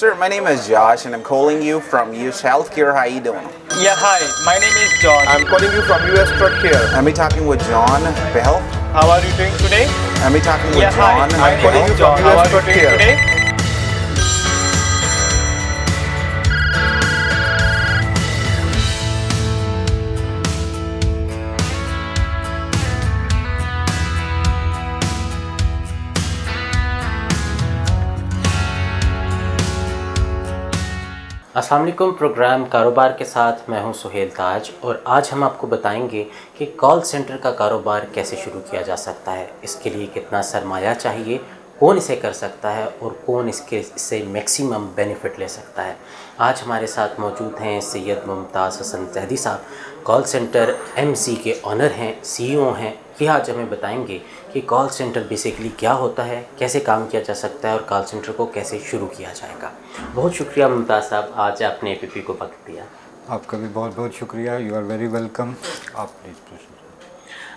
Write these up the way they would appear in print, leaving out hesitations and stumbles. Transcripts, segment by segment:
Sir, my name is Josh and I'm calling you from US Healthcare. How you doing? Yeah, hi. My name is John. I'm calling you from US Truck Care. Am I talking with John Bell? How are you doing today? Am I talking with Yeah, hi. John My name Bell? is John. How are you doing today? अस्सलाम वालेकुम। Programme कारोबार के साथ मैं हूं सुहेल ताज और आज हम आपको बताएंगे कि कॉल सेंटर का कारोबार कैसे शुरू किया जा सकता है, इसके लिए कितना सरमाया चाहिए, कौन इसे कर सकता है और कौन इससे मैक्सिमम बेनिफिट ले सकता है। आज हमारे साथ मौजूद हैं सैयद मुमताज़ हसन जैदी साहब, कॉल सेंटर एमसी के ऑनर हैं, सीईओ हैं। ये आज हमें बताएंगे कि कॉल सेंटर बेसिकली क्या होता है, कैसे काम किया जा सकता है और कॉल सेंटर को कैसे शुरू किया जाएगा। बहुत शुक्रिया मुमताज़ साहब, आज आपने एपीपी को वक्त दिया। आपका भी बहुत बहुत शुक्रिया। You are very welcome. आप प्लीज़।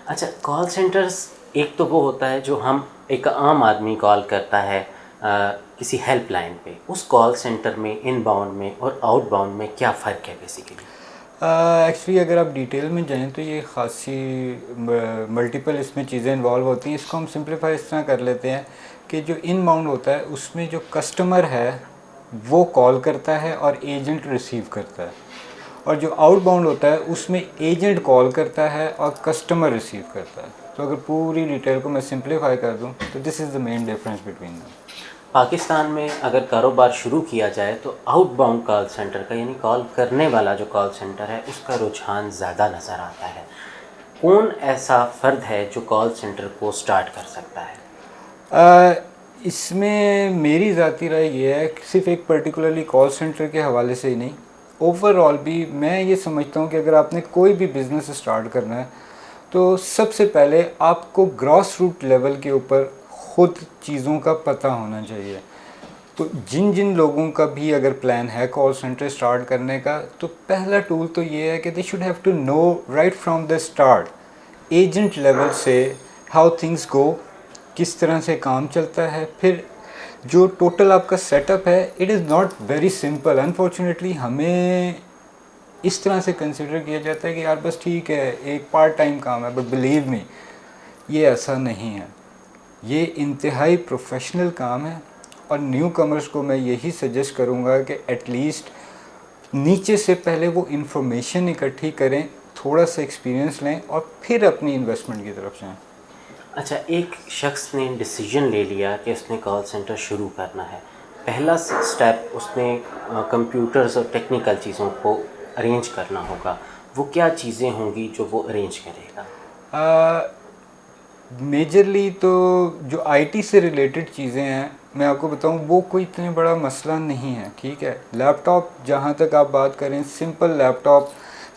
अच्छा, कॉल सेंटर्स एक तो वो होता है जो हम एक आम आदमी कॉल करता है किसी हेल्पलाइन पे, उस कॉल सेंटर में इनबाउंड में और आउटबाउंड में क्या फ़र्क है बेसिकली? एक्चुअली अगर आप डिटेल में जाएं तो ये खासी मल्टीपल इसमें चीज़ें इन्वॉल्व होती हैं। इसको हम सिंप्लीफाई इस तरह कर लेते हैं कि जो इनबाउंड होता है उसमें जो कस्टमर है वो कॉल करता है और एजेंट रिसीव करता है, और जो आउटबाउंड होता है उसमें एजेंट कॉल करता है और कस्टमर रिसीव करता है। तो अगर पूरी डिटेल को मैं सिंप्लीफाई कर दूं तो this is the main difference between them. Pakistan में अगर कारोबार शुरू किया जाए तो आउटबाउंड कॉल सेंटर का, यानी कॉल करने वाला जो कॉल सेंटर है, उसका रुझान ज़्यादा नज़र आता है। कौन ऐसा फ़र्द है जो कॉल सेंटर को स्टार्ट कर सकता है? इसमें मेरी ज़ाती राय ये है कि सिर्फ एक पर्टिकुलरली कॉल सेंटर के हवाले से ही नहीं, ओवरऑल भी मैं ये समझता हूँ कि अगर आपने कोई भी बिज़नेस स्टार्ट करना है तो सबसे पहले आपको ग्रॉस रूट लेवल के ऊपर खुद चीज़ों का पता होना चाहिए। तो जिन जिन लोगों का भी अगर प्लान है कॉल सेंटर स्टार्ट करने का, तो पहला टूल तो ये है कि they should have to know right from the start agent level से हाउ थिंग्स गो, किस तरह से काम चलता है। फिर जो टोटल आपका सेटअप है, it is not very simple. Unfortunately हमें इस तरह से कंसिडर किया जाता है कि यार बस ठीक है, एक पार्ट टाइम काम है, बट बिलीव मी ये ऐसा नहीं है। ये इंतहाई प्रोफेशनल काम है और न्यू कमर्स को मैं यही सजेस्ट करूँगा कि एटलीस्ट नीचे से पहले वो इन्फॉर्मेशन इकट्ठी करें, थोड़ा सा एक्सपीरियंस लें और फिर अपनी इन्वेस्टमेंट की तरफ जाएँ। अच्छा, एक शख्स ने डिसीजन ले लिया कि उसने कॉल सेंटर शुरू करना है। पहला स्टेप उसने कंप्यूटर्स और टेक्निकल चीज़ों को अरेंज करना होगा। वो क्या चीज़ें होंगी जो वो अरेंज करेगा? मेजरली तो जो आईटी से रिलेटेड चीज़ें हैं, मैं आपको बताऊं, वो कोई इतने बड़ा मसला नहीं है। ठीक है, लैपटॉप जहां तक आप बात करें, सिंपल लैपटॉप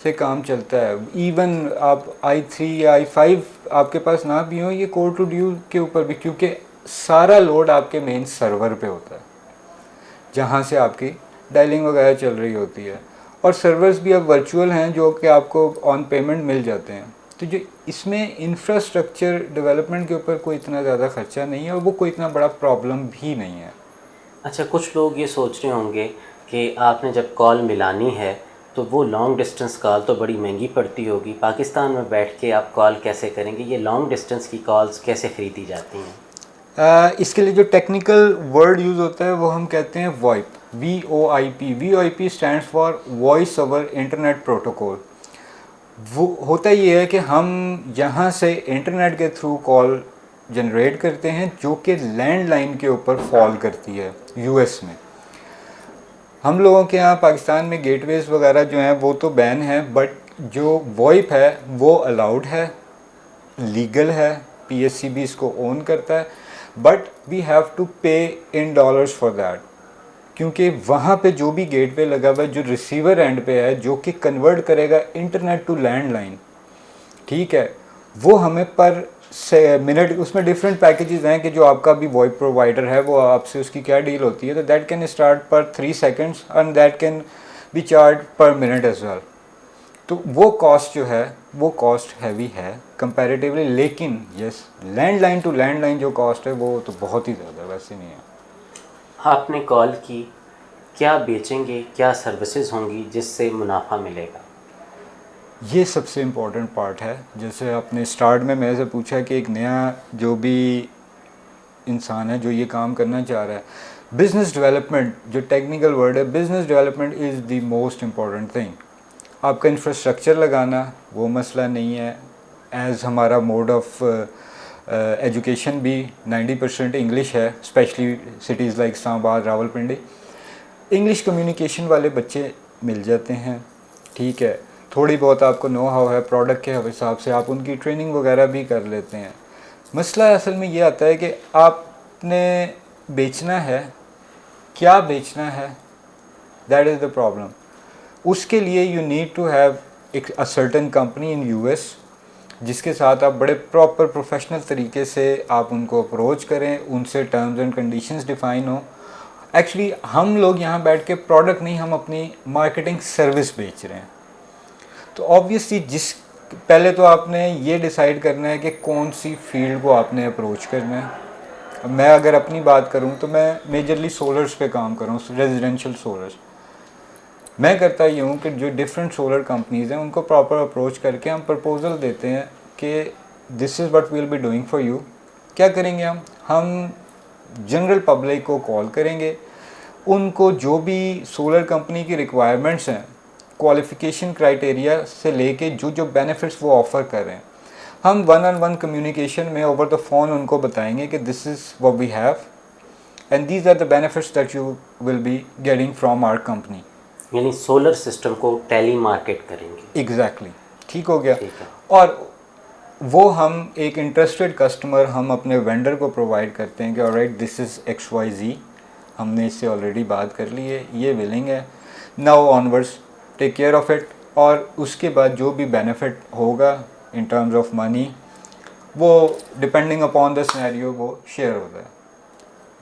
से काम चलता है। इवन आप i3 या i5 आपके पास ना भी हो, ये कोर टू ड्यू के ऊपर भी, क्योंकि सारा लोड आपके मेन सर्वर पे होता है जहाँ से आपकी डायलिंग वगैरह चल रही होती है। और सर्वर्स भी अब वर्चुअल हैं जो कि आपको ऑन पेमेंट मिल जाते हैं। तो जो इसमें इंफ्रास्ट्रक्चर डेवलपमेंट के ऊपर कोई इतना ज़्यादा खर्चा नहीं है और वो कोई इतना बड़ा प्रॉब्लम भी नहीं है। अच्छा, कुछ लोग ये सोच रहे होंगे कि आपने जब कॉल मिलानी है तो वो लॉन्ग डिस्टेंस कॉल तो बड़ी महंगी पड़ती होगी, पाकिस्तान में बैठ के आप कॉल कैसे करेंगे? ये लॉन्ग डिस्टेंस की कॉल्स कैसे ख़रीदी जाती हैं? इसके लिए जो टेक्निकल वर्ड यूज़ होता है वो हम कहते हैं VoIP, VOIP। VOIP stands for voice over internet protocol. वो होता ये है कि हम यहाँ से इंटरनेट के थ्रू कॉल जनरेट करते हैं जो कि लैंडलाइन के ऊपर फॉल करती है। यूएस में, हम लोगों के यहाँ पाकिस्तान में गेटवेज वगैरह जो हैं वो तो बैन है, बट जो वॉइप है वो अलाउड है, लीगल है, PSC भी इसको ओन करता है, बट वी हैव टू पे इन डॉलर्स फॉर दैट। क्योंकि वहाँ पे जो भी गेटवे लगा हुआ है जो रिसीवर एंड पे है, जो कि कन्वर्ट करेगा इंटरनेट टू लैंडलाइन, ठीक है, वो हमें पर से मिनट, उसमें डिफरेंट पैकेजेस हैं कि जो आपका भी वॉइप प्रोवाइडर है वो आपसे उसकी क्या डील होती है। तो that can start per 3 seconds and that can be charge per minute as well. तो वो कॉस्ट जो है वो कॉस्ट हैवी है कंपैरेटिवली, लेकिन यस, लैंडलाइन टू लैंडलाइन जो कॉस्ट है वो तो बहुत ही ज़्यादा, वैसे नहीं है। आपने कॉल की, क्या बेचेंगे, क्या सर्विसेज होंगी जिससे मुनाफा मिलेगा? ये सबसे इम्पोर्टेंट पार्ट है। जैसे आपने स्टार्ट में मेरे से पूछा कि एक नया जो भी इंसान है जो ये काम करना चाह रहा है, बिज़नेस डेवलपमेंट, जो टेक्निकल वर्ड है, business development is the most important thing. आपका इंफ्रास्ट्रक्चर लगाना वो मसला नहीं है, एज़ हमारा मोड ऑफ एजुकेशन भी 90% इंग्लिश है, specially cities like Islamabad, Rawalpindi. English communication वाले बच्चे मिल जाते हैं, ठीक है। थोड़ी बहुत आपको नो हाउ है, प्रोडक्ट के हिसाब से आप उनकी ट्रेनिंग वगैरह भी कर लेते हैं। मसला असल में ये आता है कि आपने बेचना है, क्या बेचना है, दैट इज़ द प्रॉब्लम। उसके लिए यू नीड टू हैव एक a certain company in US जिसके साथ आप बड़े प्रॉपर प्रोफेशनल तरीके से आप उनको अप्रोच करें, उनसे टर्म्स एंड कंडीशंस डिफ़ाइन हो। एक्चुअली हम लोग यहाँ बैठ के प्रोडक्ट नहीं, हम अपनी मार्केटिंग सर्विस बेच रहे हैं। तो ऑब्वियसली पहले तो आपने ये डिसाइड करना है कि कौन सी फील्ड को आपने अप्रोच करना है। अब मैं अगर अपनी बात करूं तो मैं मेजरली सोलर्स पे काम कर रहा हूँ, रेजिडेंशियल सोलर्स। मैं करता ये हूँ कि जो डिफरेंट सोलर कंपनीज़ हैं उनको प्रॉपर अप्रोच करके हम प्रपोजल देते हैं कि this is what we will be doing for you. क्या करेंगे हम जनरल पब्लिक को कॉल करेंगे, उनको जो भी सोलर कंपनी की रिक्वायरमेंट्स हैं, क्वालिफ़िकेशन क्राइटेरिया से लेके जो जो बेनिफिट्स वो ऑफ़र कर रहे हैं, हम 1-on-1 कम्युनिकेशन में ओवर द फ़ोन उनको बताएंगे कि this is what we have and these are the benefits that you will be getting from our company. यानी सोलर सिस्टम को टेली मार्केट करेंगे। एग्जैक्टली, ठीक हो गया। ठीक है। और वो हम एक इंटरेस्टेड कस्टमर हम अपने वेंडर को प्रोवाइड करते हैं कि ऑलराइट दिस इज़ XYZ, हमने इससे ऑलरेडी बात कर ली है, ये विलिंग है, now onwards take care of it. और उसके बाद जो भी बेनिफिट होगा इन टर्म्स ऑफ मनी वो डिपेंडिंग अपॉन द सिनेरियो वो शेयर होता है।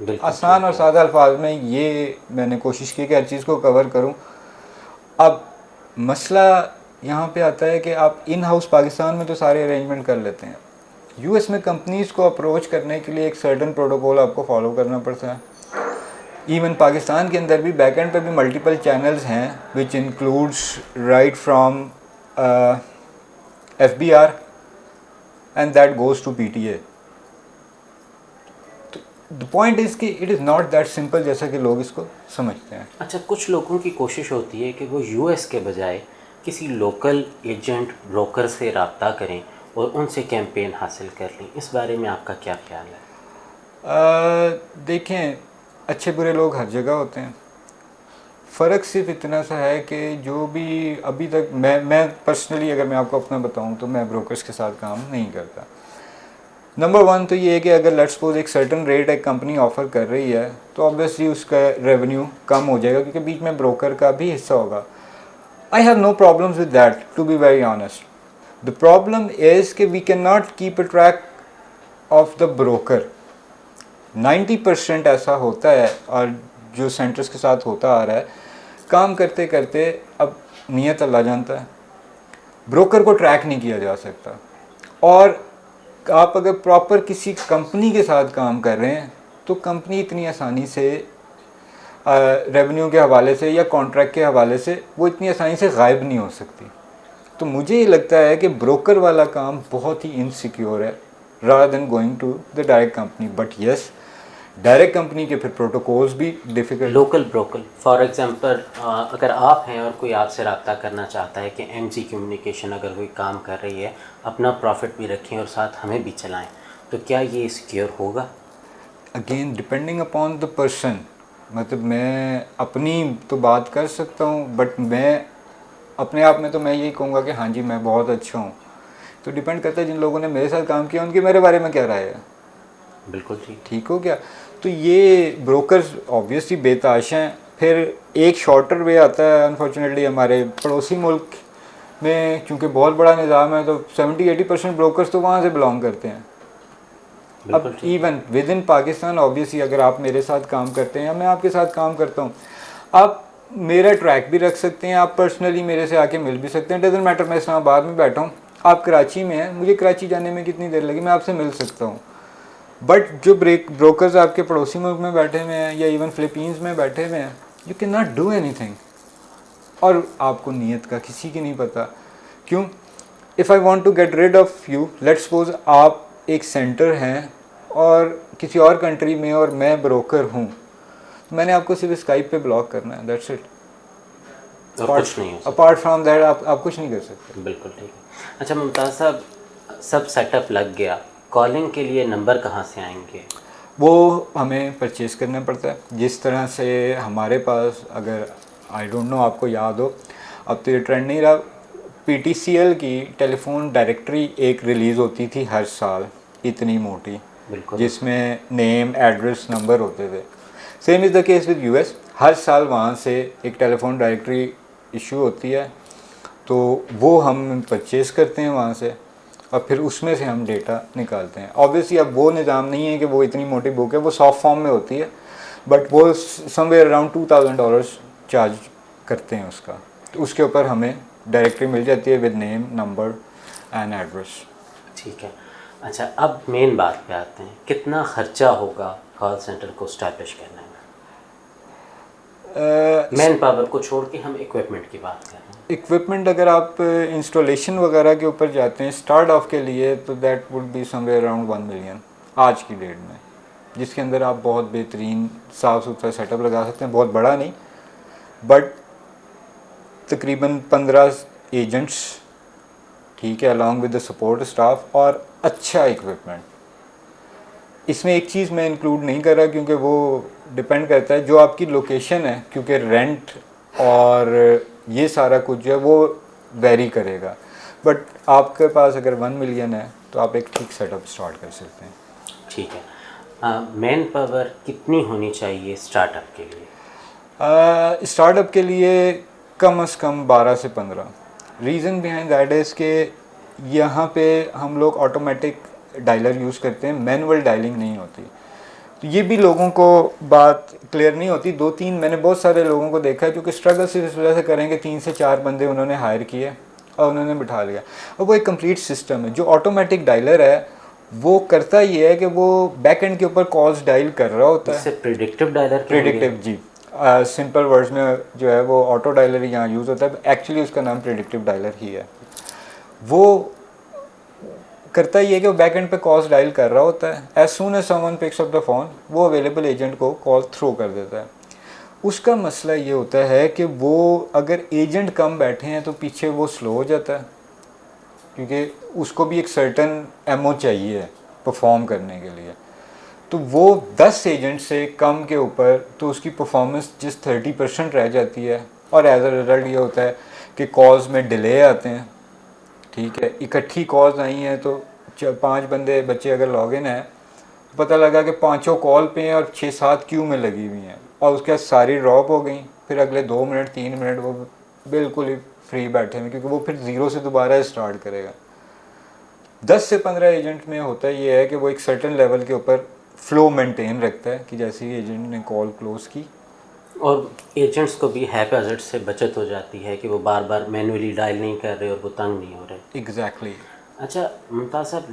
बिल्कुल आसान और सादा अल्फाज में ये मैंने कोशिश की कि हर चीज़ को कवर करूं। अब मसला यहाँ पे आता है कि आप इन हाउस पाकिस्तान में तो सारे अरेंजमेंट कर लेते हैं, यूएस में कंपनीज़ को अप्रोच करने के लिए एक सर्टेन प्रोटोकॉल आपको फॉलो करना पड़ता है। इवन पाकिस्तान के अंदर भी बैकएंड पे भी मल्टीपल चैनल्स हैं which includes right from FBR and that goes to PTA। The point is कि it is not that simple जैसा कि लोग इसको समझते हैं। अच्छा, कुछ लोगों की कोशिश होती है कि वो यूएस के बजाय किसी लोकल एजेंट ब्रोकर से रब्ता करें और उनसे कैंपेन हासिल कर लें। इस बारे में आपका क्या ख्याल है? देखें, अच्छे बुरे लोग हर जगह होते हैं। फ़र्क सिर्फ इतना सा है कि जो भी अभी तक मैं पर्सनली अगर मैं आपको अपना बताऊं तो मैं ब्रोकर्स के साथ काम नहीं करता। नंबर 1 तो ये है कि अगर लेट्स सपोज एक सर्टन रेट एक कंपनी ऑफ़र कर रही है तो ऑब्वियसली उसका रेवेन्यू कम हो जाएगा क्योंकि बीच में ब्रोकर का भी हिस्सा होगा। I have no problems with that, to be very honest. The problem is कि we can not keep a track of the broker. 90% ऐसा होता है और जो सेंटर्स के साथ होता आ रहा है, काम करते करते अब नियत अल्लाह जानता है, ब्रोकर को ट्रैक नहीं किया जा सकता। और आप अगर प्रॉपर किसी कंपनी के साथ काम कर रहे हैं तो कंपनी इतनी आसानी से रेवेन्यू के हवाले से या कॉन्ट्रैक्ट के हवाले से वो इतनी आसानी से गायब नहीं हो सकती। तो मुझे ये लगता है कि ब्रोकर वाला काम बहुत ही इनसिक्योर है rather than going to the direct company. But yes, direct company के फिर प्रोटोकॉल्स भी difficult. Local broker for example, अगर आप हैं और कोई आपसे रब्ता करना चाहता है कि MG कम्युनिकेशन अगर कोई काम कर रही है, अपना प्रॉफिट भी रखें और साथ हमें भी चलाएं, तो क्या ये सिक्योर होगा? Again depending upon the person. मतलब मैं अपनी तो बात कर सकता हूँ बट मैं अपने आप में तो मैं यही कहूँगा कि हाँ जी मैं बहुत अच्छा हूँ। तो डिपेंड करता है जिन लोगों ने मेरे साथ काम किया उनकी मेरे बारे में क्या राय है। बिल्कुल ठीक हो गया। तो ये ब्रोकर्स ऑब्वियसली बेताश हैं। फिर एक शॉर्टर वे आता है अनफॉर्चुनेटली हमारे पड़ोसी मुल्क में, क्योंकि बहुत बड़ा निज़ाम है तो 70-80% ब्रोकर्स तो वहाँ से बिलोंग करते हैं। अब even with in Pakistan obviously अगर आप मेरे साथ काम करते हैं या मैं आपके साथ काम करता हूँ, आप मेरा ट्रैक भी रख सकते हैं, आप पर्सनली मेरे से आके मिल भी सकते हैं। डजंट मैटर मैं इस्लामाबाद में बैठा हूँ, आप कराची में हैं, मुझे कराची जाने में कितनी देर लगी, मैं आपसे मिल सकता हूँ। बट जो ब्रोकर्स आपके पड़ोसी मुल्क में बैठे हुए हैं या इवन फ़िलीपींस में बैठे हुए हैं you can not do anything. और आपको नीयत का किसी की नहीं पता। क्यों? If I want to get rid of you, let's suppose आप एक सेंटर हैं और किसी और कंट्री में और मैं ब्रोकर हूँ, मैंने आपको सिर्फ स्काइप पे ब्लॉक करना है, दैट्स इट। और कुछ नहीं हो सकता। अपार्ट फ्रॉम दैट आप कुछ नहीं कर सकते। बिल्कुल ठीक है। अच्छा मुमताज़ साहब, सब सेटअप लग गया, कॉलिंग के लिए नंबर कहाँ से आएंगे? वो हमें परचेज़ करना पड़ता है। जिस तरह से हमारे पास, अगर आई डोंट नो आपको याद हो, अब तो ये ट्रेंड नहीं रहा, PTCL की टेलीफोन डायरेक्टरी एक रिलीज़ होती थी हर साल, इतनी मोटी, बिल्कुल। जिसमें नेम, एड्रेस, नंबर होते थे। Same is the case with US। हर साल वहाँ से एक टेलीफोन डायरेक्टरी इशू होती है, तो वो हम परचेज़ करते हैं वहाँ से और फिर उसमें से हम डेटा निकालते हैं। ऑब्वियसली अब वो निज़ाम नहीं है कि वो इतनी मोटी बुक है, वो सॉफ्ट फॉर्म में होती है, बट वो समवेयर अराउंड $2000 चार्ज करते हैं उसका। तो उसके ऊपर हमें डायरेक्टरी मिल जाती है with name, number and address. ठीक है। अच्छा अब मेन बात पे आते हैं, कितना खर्चा होगा कॉल सेंटर को स्टैब्लिश करने में? मैन पावर को छोड़ के हम इक्विपमेंट की बात कर रहे हैं। इक्विपमेंट अगर आप इंस्टॉलेशन वगैरह के ऊपर जाते हैं स्टार्ट ऑफ के लिए, तो that would be somewhere around 1 million आज की डेट में, जिसके अंदर आप बहुत बेहतरीन साफ़ सुथरा सेटअप लगा सकते हैं। बहुत बड़ा नहीं, बट तकरीबन 15 एजेंट्स, ठीक है, along with the support staff, और अच्छा इक्विपमेंट। इसमें एक चीज़ मैं इंक्लूड नहीं कर रहा क्योंकि वो डिपेंड करता है जो आपकी लोकेशन है, क्योंकि रेंट और ये सारा कुछ जो है वो वेरी करेगा। बट आपके पास अगर 1 मिलियन है तो आप एक ठीक सेटअप स्टार्ट कर सकते हैं। ठीक है। मैन पावर कितनी होनी चाहिए स्टार्टअप के लिए? स्टार्टअप के लिए कम से कम 12 से 15। रीज़न बिहाइंड दैट इज़ के यहाँ पे हम लोग ऑटोमेटिक डायलर यूज़ करते हैं, मैनुअल डायलिंग नहीं होती। तो ये भी लोगों को बात क्लियर नहीं होती। 2-3 मैंने बहुत सारे लोगों को देखा है क्योंकि स्ट्रगल सिर्फ इस वजह से करेंगे, 3 से 4 बंदे उन्होंने हायर किए और उन्होंने बिठा लिया। और वो एक कंप्लीट सिस्टम है। जो ऑटोमेटिक डायलर है वो करता ये है कि वो बैक एंड के ऊपर कॉल्स डायल कर रहा होता है। इससे प्रिडिक्टिव डायलर प्रिडिक्टिव, जी, सिंपल वर्ड्स में जो है वो ऑटो डायलर यहाँ यूज़ होता है, एक्चुअली उसका नाम प्रिडिक्टिव डायलर ही है। वो करता ही है कि वो बैक एंड पे कॉल्स डायल कर रहा होता है। As soon as someone picks up the phone, वो अवेलेबल एजेंट को कॉल थ्रो कर देता है। उसका मसला ये होता है कि वो अगर एजेंट कम बैठे हैं तो पीछे वो स्लो हो जाता है, क्योंकि उसको भी एक सर्टन एमओ चाहिए परफॉर्म करने के लिए। तो वो 10 एजेंट से कम के ऊपर तो उसकी परफॉर्मेंस जिस 30% रह जाती है, और एज अ रिज़ल्ट ये होता है कि कॉल्स में डिले आते हैं। ठीक है, इकट्ठी कॉल्स आई हैं तो 5 बंदे बच्चे अगर लॉगिन है, पता लगा कि 5 कॉल पे हैं और 6-7 क्यू में लगी हुई हैं, और उसके बाद सारी ड्रॉप हो गई। फिर अगले 2 मिनट 3 मिनट वो बिल्कुल ही फ्री बैठे हैं, क्योंकि वो फिर ज़ीरो से दोबारा स्टार्ट करेगा। 10 से 15 एजेंट में होता ये है कि वो एक सर्टन लेवल के ऊपर फ्लो मेंटेन रखता है कि जैसे ही एजेंट ने कॉल क्लोज़ की। और एजेंट्स को भी हैज़ार्ड से बचत हो जाती है कि वो बार बार मैनुअली डायल नहीं कर रहे और वो तंग नहीं हो रहे। एग्जैक्टली। अच्छा मुमताज़ साहब,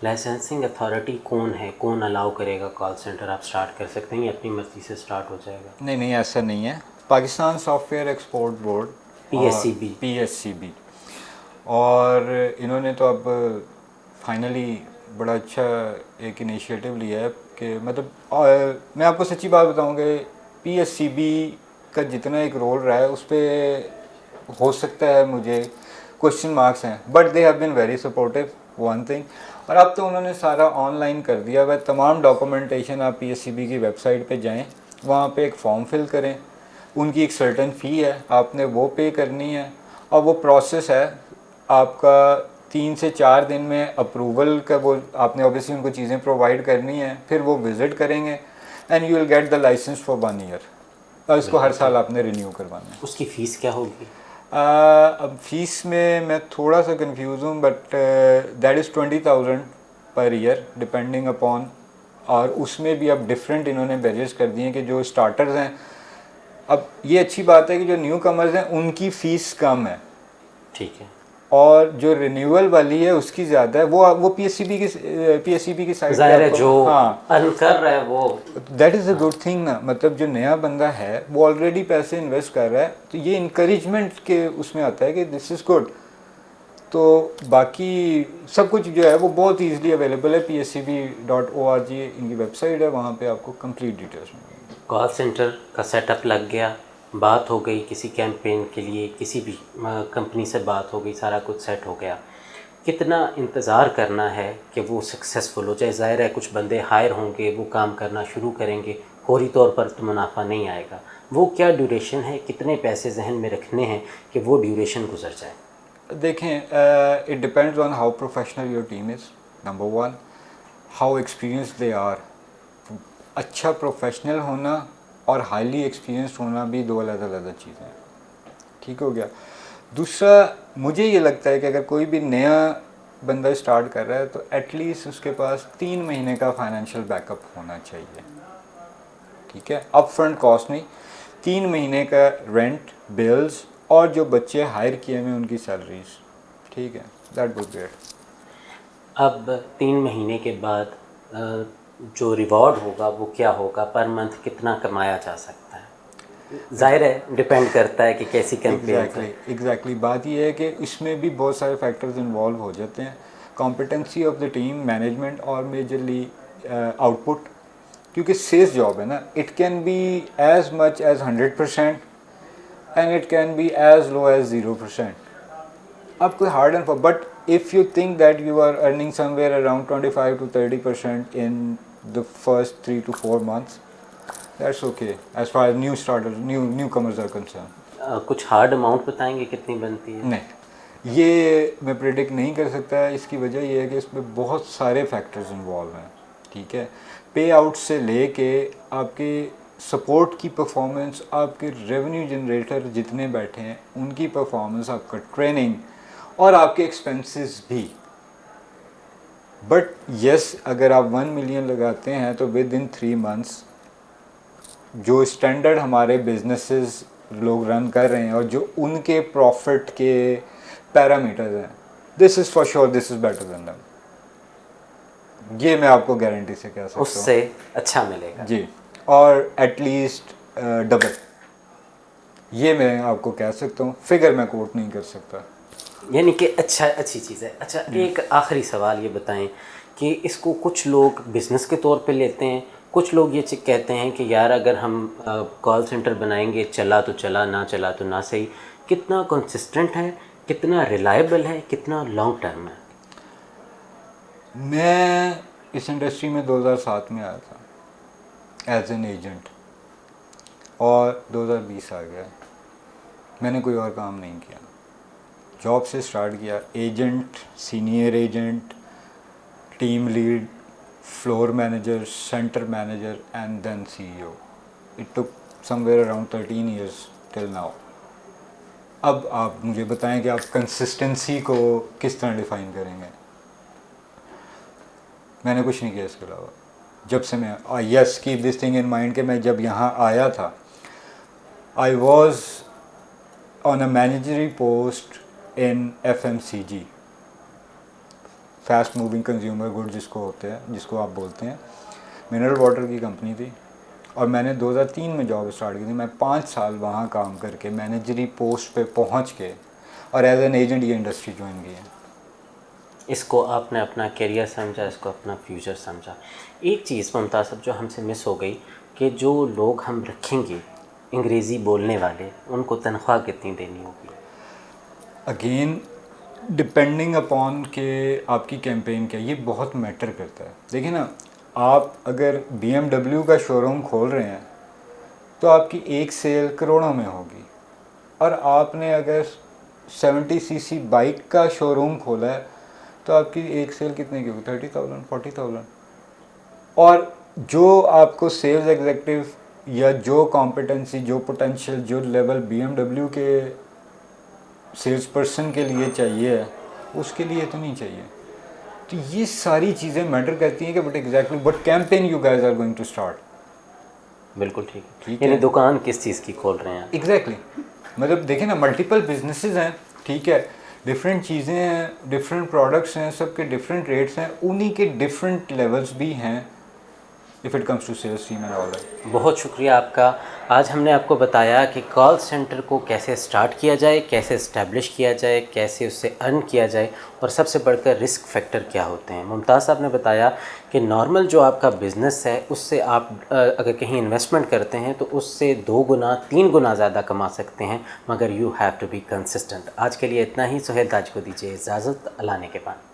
लाइसेंसिंग अथॉरिटी कौन है, कौन अलाउ करेगा कॉल सेंटर आप स्टार्ट कर सकते हैं या अपनी मर्जी से स्टार्ट हो जाएगा? नहीं, ऐसा नहीं है। Pakistan software export board, PSCB, और इन्होंने तो अब फाइनली बड़ा अच्छा एक इनिशिएटिव लिया है कि मतलब मैं आपको सच्ची बात बताऊंगा, PSCB का जितना एक रोल रहा है उस पर हो सकता है मुझे क्वेश्चन मार्क्स हैं, but they have been very supportive, one thing. और अब तो उन्होंने सारा ऑनलाइन कर दिया हुआ, तमाम डॉक्यूमेंटेशन आप PSCB की वेबसाइट पे जाएं, वहाँ पे एक फॉर्म फिल करें, उनकी एक सर्टन फ़ी है, आपने वो पे करनी है, और वो प्रोसेस है आपका 3 से 4 दिन में अप्रूवल का। वो आपने ऑब्वियसली उनको चीज़ें प्रोवाइड करनी है, फिर वो विज़िट करेंगे and you will get the licence for 1 year, और इसको हर साल आपने रिन्यू करवाना है। उसकी फ़ीस क्या होगी? अब फीस में मैं थोड़ा सा कंफ्यूज हूँ, but that is 20,000 per year depending upon, और उसमें भी अब डिफरेंट इन्होंने बैजेस कर दिए हैं कि जो स्टार्टर्स हैं, अब ये अच्छी बात है कि जो न्यू कमर्स हैं उनकी फ़ीस कम है। ठीक है। और जो रिन्यूअल वाली है उसकी ज़्यादा है। वो पीएससीबी की साइड जाहिर है जो हाँ अर्न कर रहा है वो that is a good thing ना, मतलब जो नया बंदा है वो ऑलरेडी पैसे इन्वेस्ट कर रहा है, तो ये इंकरेजमेंट के उसमें आता है कि दिस इज़ गुड। तो बाकी सब कुछ जो है वो बहुत ईजिली अवेलेबल है, pscb.org इनकी वेबसाइट है, वहाँ पे आपको कंप्लीट डिटेल्स मिलेंगी। कॉल सेंटर का सेटअप लग गया, बात हो गई किसी कैंपेन के लिए, किसी भी कंपनी से बात हो गई, सारा कुछ सेट हो गया, कितना इंतज़ार करना है कि वो सक्सेसफुल हो जाए? ज़ाहिर है कुछ बंदे हायर होंगे, वो काम करना शुरू करेंगे, फौरी तौर पर तो मुनाफा नहीं आएगा, वो क्या ड्यूरेशन है, कितने पैसे जहन में रखने हैं कि वो ड्यूरेशन गुजर जाए? देखें, it depends on how professional your team is, number one, how experience they are. अच्छा प्रोफेशनल होना और हाईली एक्सपीरियंस्ड होना भी दो अलग अलग चीज़ें हैं, ठीक हो गया। दूसरा, मुझे ये लगता है कि अगर कोई भी नया बंदा स्टार्ट कर रहा है तो एटलीस्ट उसके पास 3 महीने का फाइनेंशियल बैकअप होना चाहिए, ठीक है, अप फ्रंट कॉस्ट नहीं, 3 महीने का रेंट, बिल्स और जो बच्चे हायर किए हुए उनकी सैलरीज, ठीक है, दैट वुड बी इट। अब 3 महीने के बाद जो रिवॉर्ड होगा वो क्या होगा, पर मंथ कितना कमाया जा सकता है? जाहिर है डिपेंड करता है कि कैसी कैंपेन। एग्जैक्टली बात ये है कि इसमें भी बहुत सारे फैक्टर्स इन्वॉल्व हो जाते हैं, competency of the team, management और मेजरली आउटपुट, क्योंकि सेल्स जॉब है ना, it can be as much as 100% and it can be as low as 0%. अब कोई hard end, but if you think that you are earning somewhere around 25 to 30% in the first 3 to 4 months, that's okay as far as new starters, newcomers are concerned. कुछ hard amount बताएंगे कितनी बनती है? नहीं, ये मैं प्रेडिक्ट नहीं कर सकता। इसकी वजह ये है कि इसमें बहुत सारे फैक्टर्स इन्वॉल्व हैं, ठीक है, पे आउट से लेके आपके सपोर्ट की परफॉर्मेंस, आपके रेवेन्यू जनरेटर जितने बैठे हैं उनकी परफॉर्मेंस, आपका ट्रेनिंग और आपके एक्सपेंसेस भी। बट यस, अगर आप 1 मिलियन लगाते हैं तो विद इन 3 मंथ्स जो स्टैंडर्ड हमारे बिजनेसेस लोग रन कर रहे हैं और जो उनके प्रॉफिट के पैरामीटर्स हैं, this is for sure, this is better than them. ये मैं आपको गारंटी से कह सकता हूँ, उससे अच्छा मिलेगा जी, और एटलीस्ट डबल, ये मैं आपको कह सकता हूँ, फिगर मैं कोट नहीं कर सकता। यानी कि अच्छी चीज़ है। अच्छा, एक आखिरी सवाल ये बताएं कि इसको कुछ लोग बिज़नेस के तौर पे लेते हैं, कुछ लोग ये कहते हैं कि यार अगर हम कॉल सेंटर बनाएंगे, चला तो चला, ना चला तो ना सही। कितना कंसिस्टेंट है, कितना रिलायबल है, कितना लॉन्ग टर्म है? मैं इस इंडस्ट्री में 2007 में आया था एज एन एजेंट और 2020 आ गया। मैंने कोई और काम नहीं किया, जॉब से स्टार्ट किया, agent, senior agent, team lead, floor manager, centre manager and then CEO. It took somewhere around 13 years till now. अब आप मुझे बताएं कि आप कंसिस्टेंसी को किस तरह डिफ़ाइन करेंगे। मैंने कुछ नहीं किया इसके अलावा। जब से मैं, yes, keep this thing in mind कि मैं जब यहाँ आया था, I was on a menagerie post in FMCG, fast moving consumer good जिसको होते हैं, जिसको आप बोलते हैं, मिनरल वाटर की कंपनी थी और मैंने 2003 में जॉब स्टार्ट की थी। मैं 5 साल वहाँ काम करके मैनेजरी पोस्ट पे पहुँच के और एज एन एजेंट ये इंडस्ट्री ज्वाइन की है। इसको आपने अपना करियर समझा, इसको अपना फ्यूचर समझा। एक चीज़ मुमताज़ साहब जो हमसे मिस हो गई कि जो लोग हम रखेंगे अंग्रेज़ी बोलने वाले, उनको तनख्वाह कितनी देनी होगी? अगेन डिपेंडिंग अपॉन के आपकी कैंपेन क्या, ये बहुत मैटर करता है। देखिए ना, आप अगर BMW का शोरूम खोल रहे हैं तो आपकी एक सेल करोड़ों में होगी, और आपने अगर 70cc बाइक का शोरूम खोला है तो आपकी एक सेल कितने की होगी? 30,000, 40,000। और जो आपको सेल्स एग्जीक्यूटिव या जो कॉम्पिटेंसी, जो पोटेंशियल, जो लेवल BMW के सेल्स पर्सन के लिए चाहिए है, उसके लिए तो नहीं चाहिए। तो ये सारी चीज़ें मैटर करती हैं कि but exactly what campaign you guys are going to start. बिल्कुल ठीक है। यानी दुकान किस चीज़ की खोल रहे हैं? एग्जैक्टली मतलब देखिए ना, मल्टीपल बिजनेसेस हैं, ठीक है, डिफरेंट चीज़ें हैं, डिफरेंट प्रोडक्ट्स हैं, सबके डिफरेंट रेट्स हैं, उन्हीं के डिफरेंट लेवल्स भी हैं if it comes to sales team and all that. बहुत शुक्रिया आपका। आज हमने आपको बताया कि कॉल सेंटर को कैसे स्टार्ट किया जाए, कैसे इस्टेब्लिश किया जाए, कैसे उससे अर्न किया जाए और सबसे बढ़कर रिस्क फैक्टर क्या होते हैं। मुमताज़ साहब ने बताया कि नॉर्मल जो आपका बिज़नेस है उससे आप अगर कहीं इन्वेस्टमेंट करते हैं तो उससे 2 गुना 3 गुना ज़्यादा कमा सकते हैं, मगर you have to be consistent. आज के लिए इतना ही। सुहेल ताज को दीजिए इजाज़त। अल्लाह ने के बाद।